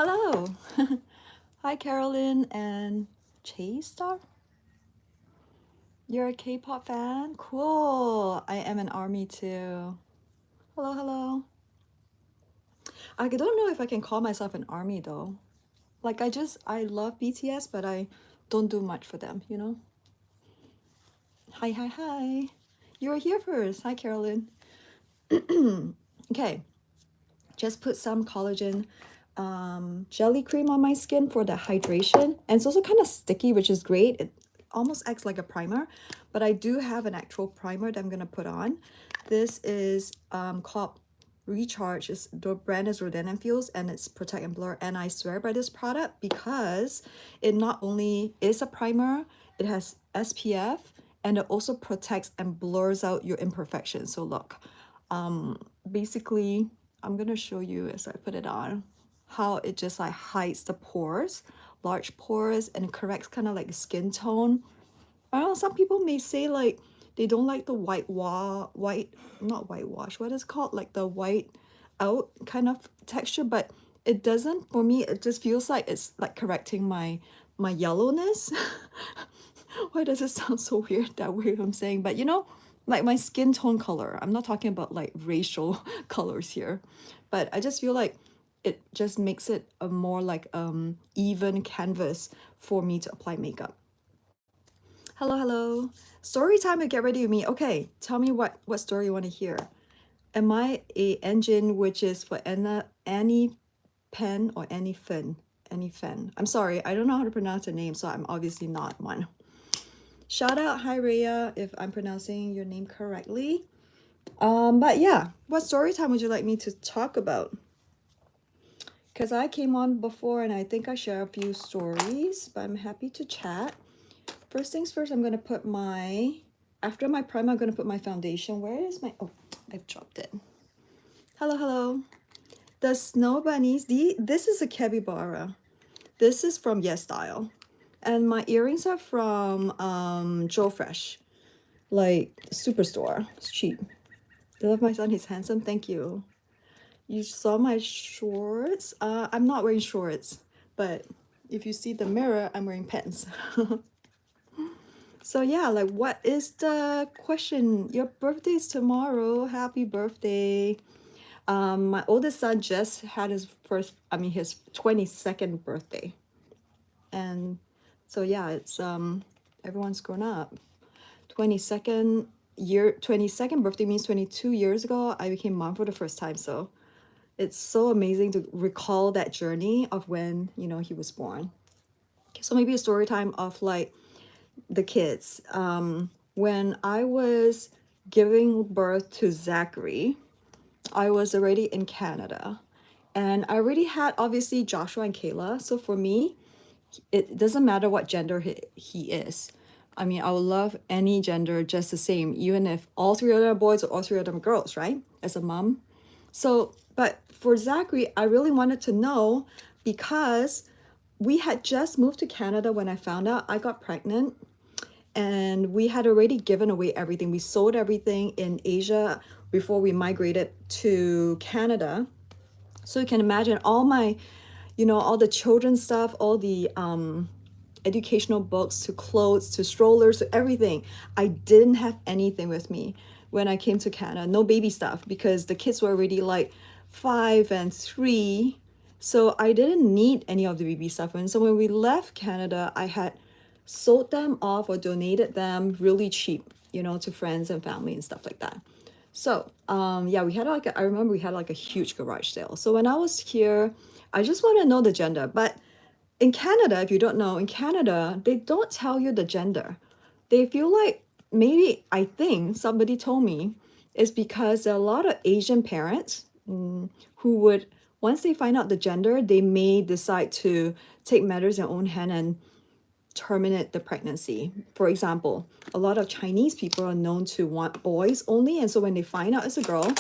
Hello. Hi, Carolyn and Chase Star. You're a K-pop fan? Cool. I am an ARMY too. Hello, hello. I don't know if I can call myself an ARMY though. Like I love BTS, but I don't do much for them, you know? Hi, hi, hi. You're here first. Hi, Carolyn. Okay, just put some collagen jelly cream on my skin for the hydration. And it's also kind of sticky, which is great. It almost acts like a primer, but I do have an actual primer that I'm going to put on. This is called Recharge. The brand is Rodan & Fields, and it's Protect and Blur. And I swear by this product because it not only is a primer, it has SPF, and it also protects and blurs out your imperfections. So look, basically, I'm gonna show you as I put it on how it just like hides the pores, large pores, and corrects kind of like skin tone. I don't know, some people may say like they don't like the not whitewash, what is it called? Like the white out kind of texture, but it doesn't, for me, it just feels like it's like correcting my yellowness. Why does it sound so weird that way I'm saying? But you know, like my skin tone color. I'm not talking about like racial colors here, but I just feel like it just makes it a more like even canvas for me to apply makeup. Hello, hello. Story time to get ready with me. Okay, tell me what story you want to hear. Am I a engine which is for Annie Pen or Annie Finn? Annie Fen. I'm sorry, I don't know how to pronounce her name, so I'm obviously not one. Shout out, hi Rhea, if I'm pronouncing your name correctly. But yeah, what story time would you like me to talk about? Because I came on before and I think I share a few stories, but I'm happy to chat. First things first, I'm gonna put after my primer, I'm gonna put my foundation. Where is my, oh, I've dropped it. Hello, hello. The Snow Bunnies, this is a capybara. This is from Yes Style. And my earrings are from Joe Fresh, like Superstore. It's cheap. I love my son, he's handsome. Thank you. You saw my shorts? I'm not wearing shorts, but if you see the mirror, I'm wearing pants. So yeah, like what is the question? Your birthday is tomorrow. Happy birthday. My oldest son just had his his 22nd birthday. And so yeah, it's everyone's grown up. 22nd birthday means 22 years ago I became mom for the first time. So it's so amazing to recall that journey of when, you know, he was born. Okay, so maybe a story time of like the kids. When I was giving birth to Zachary, I was already in Canada. And I already had obviously Joshua and Kayla. So for me, it doesn't matter what gender he is. I mean, I would love any gender just the same, even if all three of them are boys or all three of them are girls, right? As a mom. So, but for Zachary, I really wanted to know because we had just moved to Canada when I found out I got pregnant, and we had already given away everything. We sold everything in Asia before we migrated to Canada. So you can imagine all my, you know, all the children's stuff, all the educational books to clothes to strollers to everything. I didn't have anything with me when I came to Canada. No baby stuff because the kids were already like 5 and 3. So I didn't need any of the baby stuff. And so when we left Canada, I had sold them off or donated them really cheap, you know, to friends and family and stuff like that. So yeah, we had like I remember we had like a huge garage sale. So when I was here, I just want to know the gender. But in Canada, if you don't know, in Canada, they don't tell you the gender. They feel like maybe, I think somebody told me, it's because there are a lot of Asian parents who would, once they find out the gender, they may decide to take matters in their own hand and terminate the pregnancy. For example, a lot of Chinese people are known to want boys only, and so when they find out it's a girl,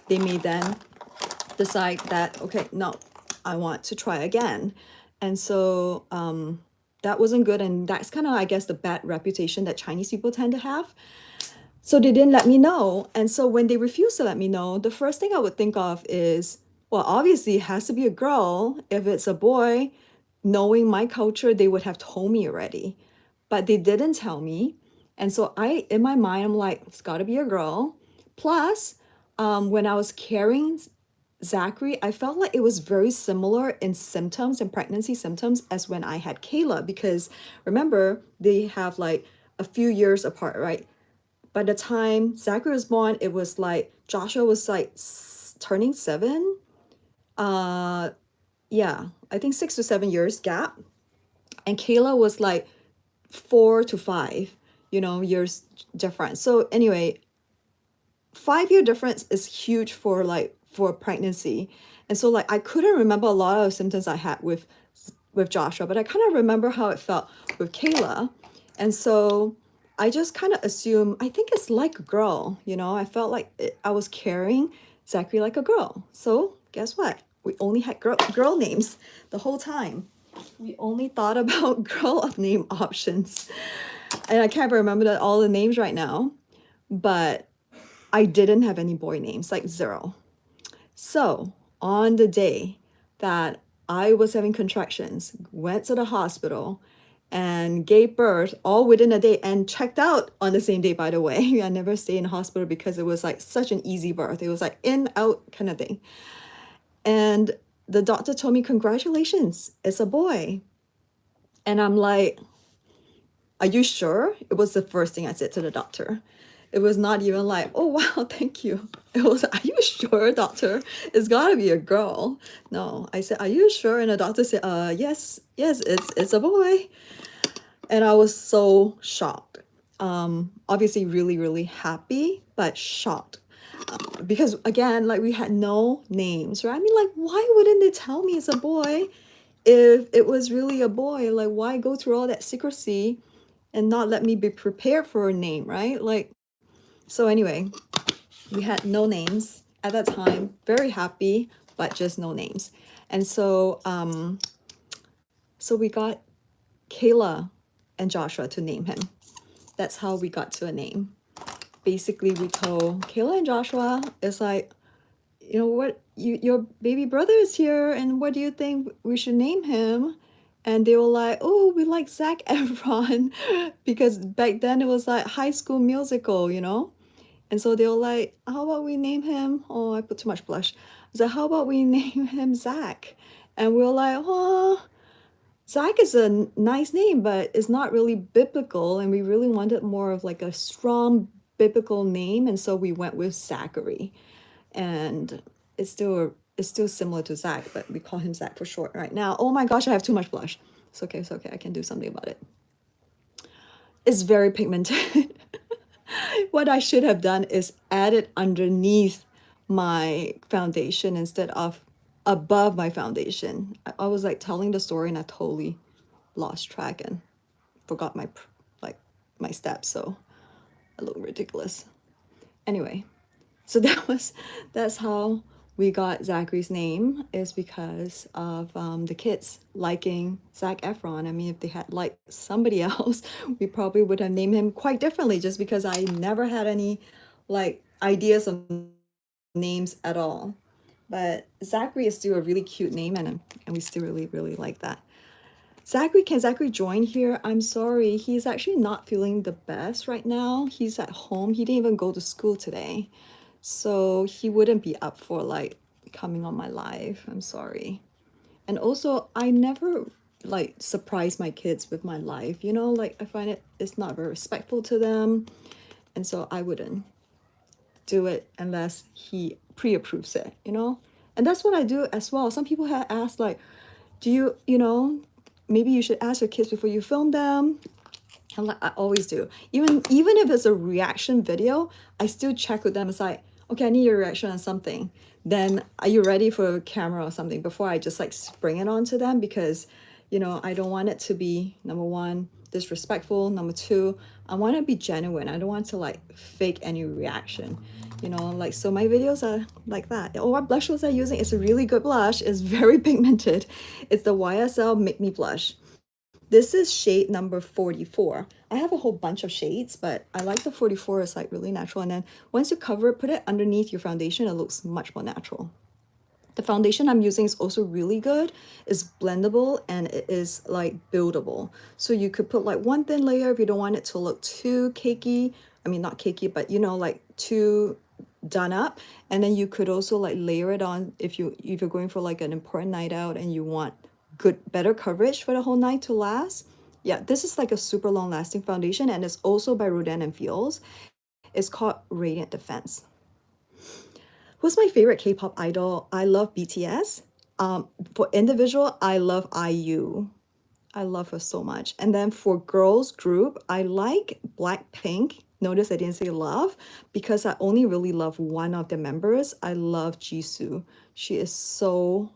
they may then decide that, okay, no, I want to try again. And so that wasn't good, and that's kind of, I guess, the bad reputation that Chinese people tend to have. So they didn't let me know. And so when they refused to let me know, the first thing I would think of is, Well, obviously it has to be a girl. If it's a boy, knowing my culture, they would have told me already. But they didn't tell me. And so in my mind, I'm like, it's got to be a girl. Plus, when I was carrying Zachary, I felt like it was very similar in symptoms and pregnancy symptoms as when I had Kayla, because remember, they have like a few years apart, right? By the time Zachary was born, it was like Joshua was like turning 7. Yeah, I think 6 to 7 years gap. And Kayla was like 4 to 5, years different. So anyway, 5 year difference is huge for pregnancy. And so like I couldn't remember a lot of symptoms I had with Joshua, but I kind of remember how it felt with Kayla. And so I just kind of assume I think it's like a girl, I felt like I was carrying Zachary like a girl. So guess what? We only had girl names the whole time. We only thought about girl name options. And I can't remember all the names right now, but I didn't have any boy names, like zero. So on the day that I was having contractions, went to the hospital and gave birth all within a day and checked out on the same day, by the way. I never stayed in the hospital because it was like such an easy birth. It was like in, out kind of thing. And the doctor told me, congratulations, it's a boy. And I'm like, are you sure? It was the first thing I said to the doctor. It was not even like, oh, wow, thank you. It was, are you sure, doctor? It's got to be a girl. No, I said, are you sure? And the doctor said, yes, it's a boy. And I was so shocked. Obviously really, really happy, but shocked. Because again, like we had no names, right? I mean, like, why wouldn't they tell me it's a boy if it was really a boy? Like, why go through all that secrecy and not let me be prepared for a name, right? Like, so anyway, we had no names at that time. Very happy, but just no names. And so, so we got Kayla and Joshua to name him. That's how we got to a name. Basically, we told Kayla and Joshua, it's like, what, your baby brother is here, and what do you think we should name him? And they were like, oh, we like Zac Efron, because back then it was like High School Musical, And so they were like, how about we name him? Oh, I put too much blush. I said, how about we name him Zach? And we were like, oh, Zach is a nice name, but it's not really biblical. And we really wanted more of like a strong biblical name. And so we went with Zachary. And it's still similar to Zach, but we call him Zach for short right now. Oh my gosh, I have too much blush. It's okay, it's okay. I can do something about it. It's very pigmented. What I should have done is add it underneath my foundation instead of above my foundation. I was like telling the story and I totally lost track and forgot like my steps, so I look ridiculous. Anyway, so that's how we got Zachary's name, is because of the kids liking Zac Efron. I mean, if they had liked somebody else, we probably would have named him quite differently, just because I never had any like ideas of names at all. But Zachary is still a really cute name, and we still really, really like that. Zachary, can Zachary join here? I'm sorry, he's actually not feeling the best right now. He's at home. He didn't even go to school today. So he wouldn't be up for like coming on my live. I'm sorry. And also, I never like surprise my kids with my live, like I find it's not very respectful to them. And so I wouldn't do it unless he pre-approves it, And that's what I do as well. Some people have asked like, do maybe you should ask your kids before you film them. And like I always do. Even if it's a reaction video, I still check with them. It's like, okay, I need your reaction on something. Then are you ready for a camera or something before I just like spring it onto them? Because, I don't want it to be, number one, disrespectful. Number two, I want to be genuine. I don't want to like fake any reaction. Like, so my videos are like that. Oh, what blush was I using? It's a really good blush. It's very pigmented. It's the YSL Make Me Blush. This is shade number 44. I have a whole bunch of shades, but I like the 44. It's like really natural. And then once you cover it, put it underneath your foundation, it looks much more natural. The foundation I'm using is also really good. It's blendable and it is like buildable. So you could put like one thin layer if you don't want it to look too cakey. I mean, not cakey, but you know, like too done up. And then you could also like layer it on if you're going for like an important night out and you want better coverage for the whole night to last. Yeah, this is like a super long lasting foundation and it's also by Rodan and Fields. It's called Radiant Defense. Who's my favorite K-pop idol? I love BTS. For individual, I love IU. I love her so much. And then for girls group, I like Blackpink. Notice I didn't say love because I only really love one of the members. I love Jisoo. She is so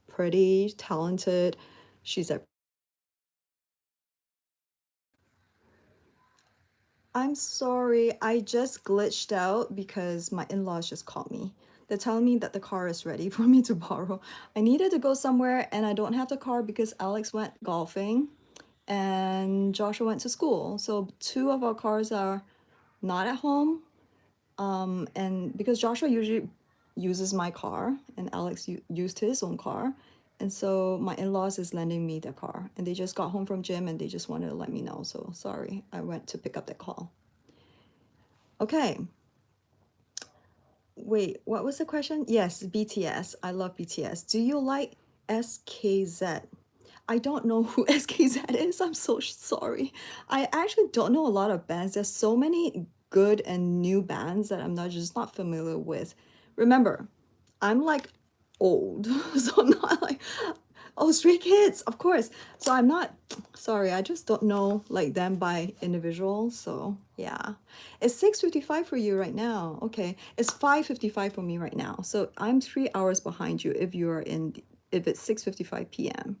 pretty, talented. She's a I'm sorry, I just glitched out because my in-laws just called me. They're telling me that the car is ready for me to borrow. I needed to go somewhere and I don't have the car because Alex went golfing and Joshua went to school. So two of our cars are not at home. And because Joshua usually uses my car and Alex used his own car. And so my in-laws is lending me their car and they just got home from gym and they just wanted to let me know. So sorry, I went to pick up that call. Okay. Wait, what was the question? Yes, BTS. I love BTS. Do you like SKZ? I don't know who SKZ is. I'm so sorry. I actually don't know a lot of bands. There's so many good and new bands that I'm not familiar with. Remember, I'm like old, so I'm not like, oh, Stray Kids, of course. So I'm not, sorry, I just don't know like them by individual. So yeah, it's 6:55 for you right now. Okay, it's 5:55 for me right now. So I'm 3 hours behind you if it's 6:55 p.m.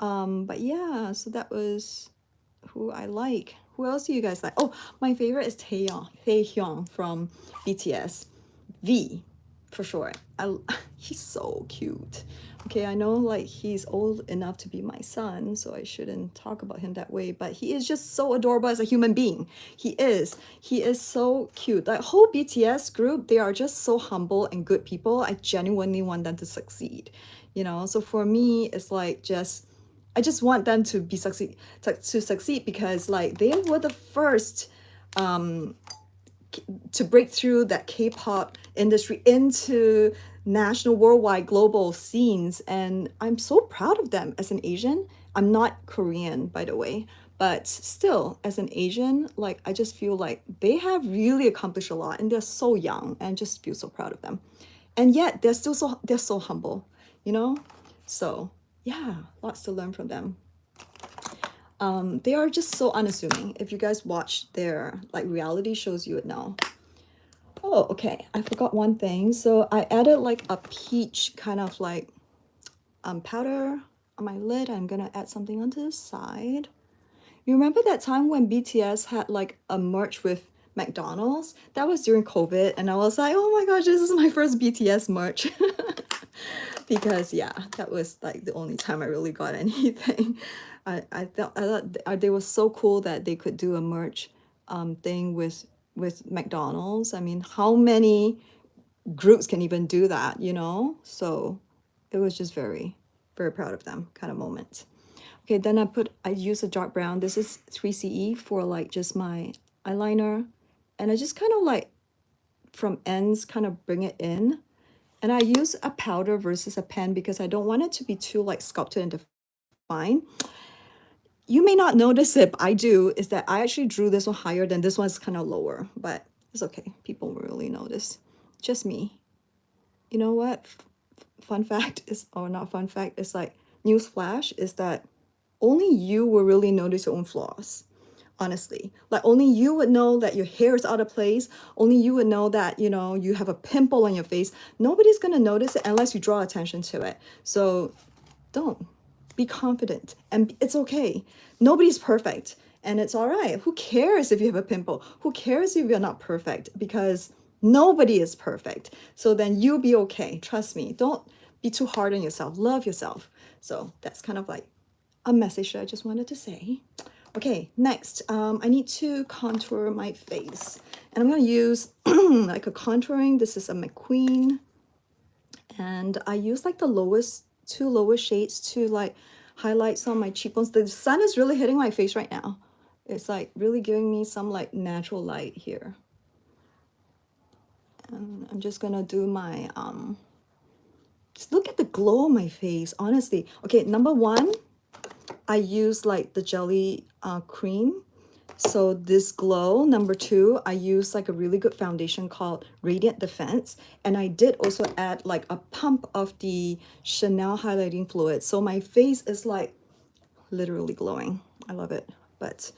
But yeah, so that was who I like. Who else do you guys like? Oh, my favorite is Taehyung from BTS. V, for sure. He's so cute. Okay, I know like he's old enough to be my son, so I shouldn't talk about him that way, but he is just so adorable as a human being. He is. He is so cute. The whole BTS group, they are just so humble and good people. I genuinely want them to succeed. You know, so for me, it's like I just want them to succeed because like they were the first to break through that K-pop industry into national, worldwide, global scenes. And I'm so proud of them as an Asian. I'm not Korean, by the way, but still, as an Asian, like I just feel like they have really accomplished a lot and they're so young and just feel so proud of them. And yet they're so humble, you know? So yeah, lots to learn from them. They are just so unassuming. If you guys watch their like reality shows, you would know. Oh, okay. I forgot one thing. So I added like a peach kind of like powder on my lid. I'm gonna add something onto the side. You remember that time when BTS had like a merch with McDonald's? That was during COVID, and I was like, oh my gosh, this is my first BTS merch. Because yeah, that was like the only time I really got anything. I thought they were so cool that they could do a merch thing with McDonald's. I mean, how many groups can even do that, you know? So it was just very, very proud of them kind of moment. Okay, then I use a dark brown. This is 3CE for like just my eyeliner. And I just kind of like from ends kind of bring it in. And I use a powder versus a pen because I don't want it to be too like sculpted and defined. You may not notice it, but I do, is that I actually drew this one higher than this one's kind of lower, but it's okay. People will really notice. Just me. You know what? Fun fact is, or not fun fact, it's like news flash is that only you will really notice your own flaws. Honestly, like only you would know that your hair is out of place. Only you would know that, you know, you have a pimple on your face. Nobody's gonna notice it unless you draw attention to it. So don't. Be confident and it's okay. Nobody's perfect and it's all right. Who cares if you have a pimple? Who cares if you're not perfect? Because nobody is perfect. So then you'll be okay. Trust me. Don't be too hard on yourself. Love yourself. So that's kind of like a message that I just wanted to say. Okay, next, I need to contour my face. And I'm going to use like a contouring. This is a McQueen. And I use like the two lowest shades to like highlight some of my cheekbones. The sun is really hitting my face right now. It's like really giving me some like natural light here. And I'm just gonna do my, just look at the glow on my face, honestly. Okay, number one, I use like the jelly cream. So this glow. Number two, I use like a really good foundation called Radiant Defense. And I did also add like a pump of the Chanel highlighting fluid. So my face is like literally glowing. I love it. But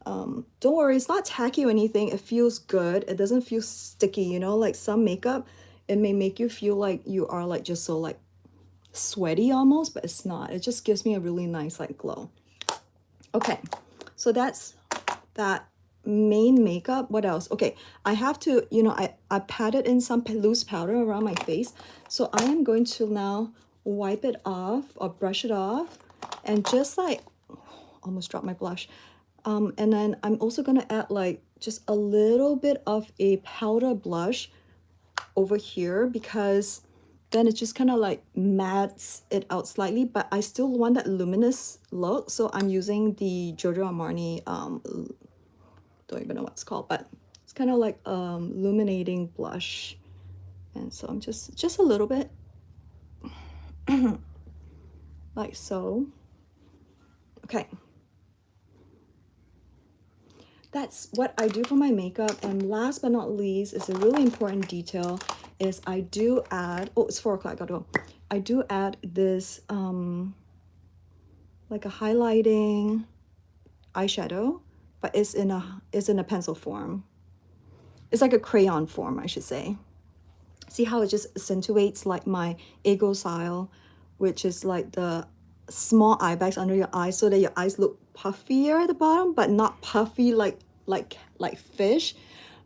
don't worry, it's not tacky or anything. It feels good. It doesn't feel sticky, you know, like some makeup, it may make you feel like you are like just so like sweaty almost, but it's not. It just gives me a really nice like glow. Okay, so that's that main makeup. What else? Okay, I have to, you know, I patted in some loose powder around my face. So I am going to now wipe it off or brush it off and just like, almost dropped my blush. And then I'm also gonna add like just a little bit of a powder blush over here because then it just kind of like mattes it out slightly, but I still want that luminous look. So I'm using the Giorgio Armani, don't even know what it's called, but it's kind of like illuminating blush. And so I'm just a little bit like so. Okay. That's what I do for my makeup. And last but not least is a really important detail is I do add, oh, it's 4 o'clock, I gotta go. I do add this like a highlighting eyeshadow, but it's in a pencil form. It's like a crayon form, I should say. See how it just accentuates like my ego style, which is like the small eye bags under your eyes so that your eyes look puffier at the bottom, but not puffy like fish,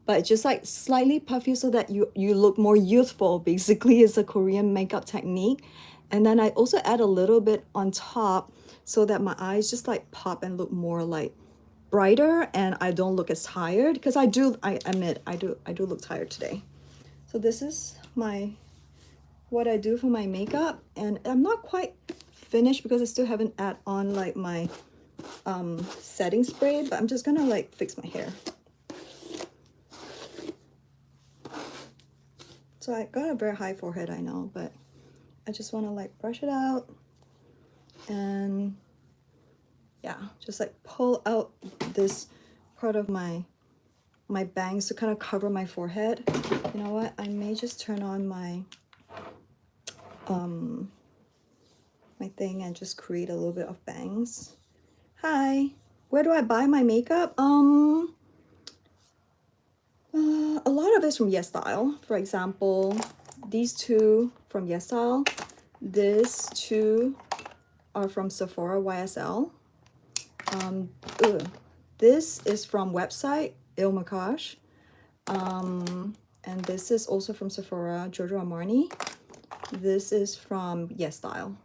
but just like slightly puffy so that you look more youthful. Basically, it's a Korean makeup technique. And then I also add a little bit on top so that my eyes just like pop and look more like brighter and I don't look as tired because I admit I do look tired today. So this is what I do for my makeup, and I'm not quite finished because I still haven't add on like my setting spray, but I'm just gonna like fix my hair. So I got a very high forehead, I know, but I just want to like brush it out and yeah, just like pull out this part of my bangs to kind of cover my forehead. You know what? I may just turn on my my thing and just create a little bit of bangs. Hi, where do I buy my makeup? A lot of it's from Yes Style. For example, these two from Yes Style. These two are from Sephora YSL. This is from website Il Macage. And this is also from Sephora, Giorgio Armani. This is from Yes Style.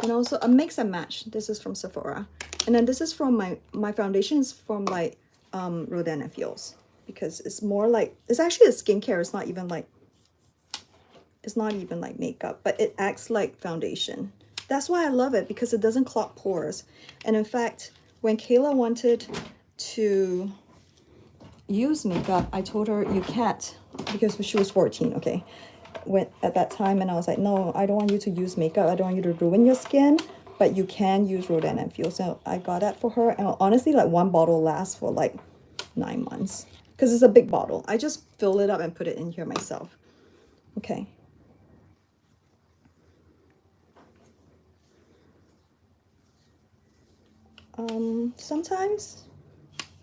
And also a mix and match. This is from Sephora. And then this is from my foundation is from like Rodan and Field's because it's more like, it's actually a skincare. It's not even like makeup, but it acts like foundation. That's why I love it because it doesn't clog pores. And in fact, when Kayla wanted to use makeup, I told her you can't because she was 14, okay? At that time, and I was like, no, I don't want you to use makeup. I don't want you to ruin your skin, but you can use Rodan and Feel. So I got that for her. And honestly, like one bottle lasts for like 9 months because it's a big bottle. I just fill it up and put it in here myself. Okay. Sometimes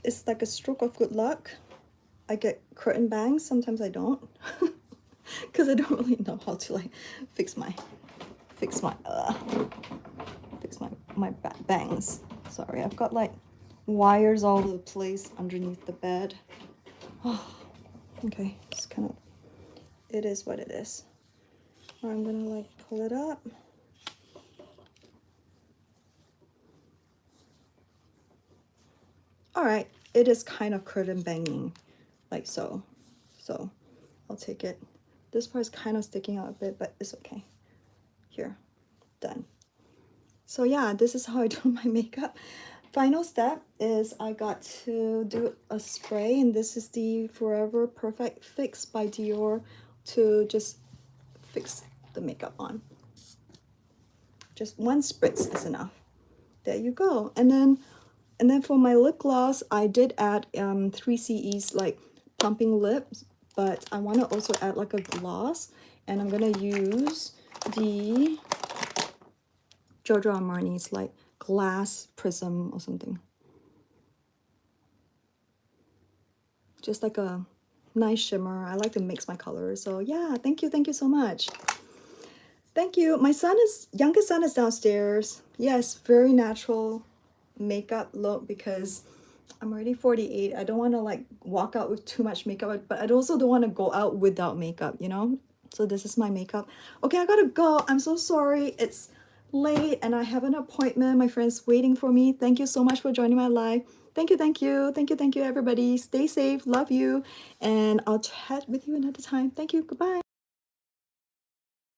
it's like a stroke of good luck. I get curtain bangs. Sometimes I don't. Because I don't really know how to like fix my bangs. Sorry, I've got like wires all over the place underneath the bed. Oh, okay, it's kind of, it is what it is. I'm gonna like pull it up. All right, it is kind of curtain banging, like so. So I'll take it. This part is kind of sticking out a bit, but it's okay. Here, done. So yeah, this is how I do my makeup. Final step is I got to do a spray, and this is the Forever Perfect Fix by Dior to just fix the makeup on. Just one spritz is enough. There you go. And then for my lip gloss, I did add 3CE's like plumping lips, but I want to also add like a gloss, and I'm gonna use the Giorgio Armani's like glass prism or something. Just like a nice shimmer. I like to mix my colors. So yeah, thank you so much. Thank you. My youngest son is downstairs. Yes, very natural makeup look because I'm already 48. I don't want to like walk out with too much makeup, but I also don't want to go out without makeup, you know? So this is my makeup. Okay, I gotta go. I'm so sorry. It's late and I have an appointment. My friend's waiting for me. Thank you so much for joining my live. Thank you, everybody. Stay safe. Love you. And I'll chat with you another time. Thank you. Goodbye.